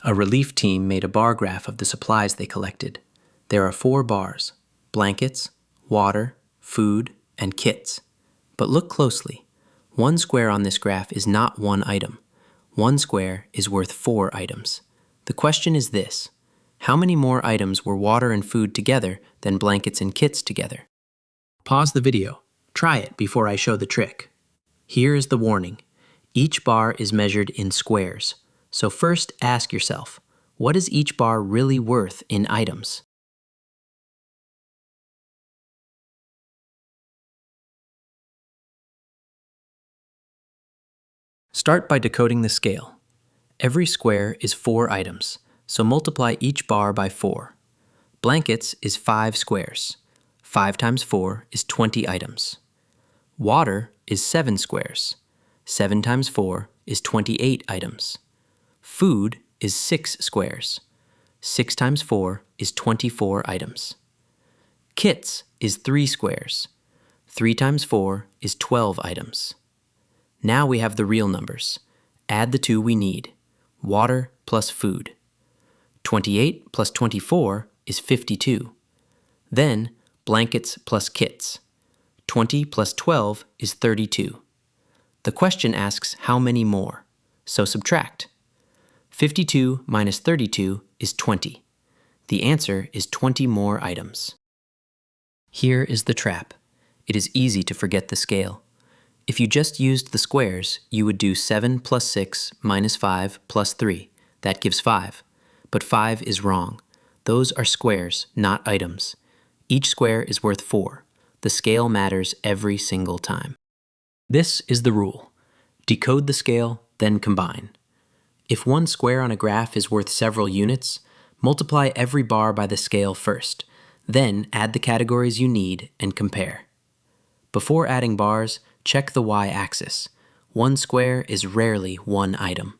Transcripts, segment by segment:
A relief team made a bar graph of the supplies they collected. There are 4 bars: blankets, water, food, and kits. But look closely. One square on this graph is not one item. One square is worth 4 items. The question is this: how many more items were water and food together than blankets and kits together? Pause the video. Try it before I show the trick. Here is the warning. Each bar is measured in squares. So first ask yourself, what is each bar really worth in items? Start by decoding the scale. Every square is 4 items, so multiply each bar by 4. Blankets is 5 squares. 5 times 4 is 20 items. Water is 7 squares. 7 times 4 is 28 items. Food is 6 squares. 6 times 4 is 24 items. Kits is 3 squares. 3 times 4 is 12 items. Now we have the real numbers. Add the 2 we need. Water plus food. 28 plus 24 is 52. Then blankets plus kits. 20 plus 12 is 32. The question asks how many more, so subtract. 52 minus 32 is 20. The answer is 20 more items. Here is the trap. It is easy to forget the scale. If you just used the squares, you would do 7 plus 6 minus 5 plus 3. That gives 5. But 5 is wrong. Those are squares, not items. Each square is worth 4. The scale matters every single time. This is the rule. Decode the scale, then combine. If one square on a graph is worth several units, multiply every bar by the scale first, then add the categories you need and compare. Before adding bars, check the y-axis. One square is rarely one item.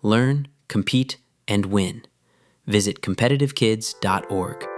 Learn, compete, and win. Visit competitivekids.org.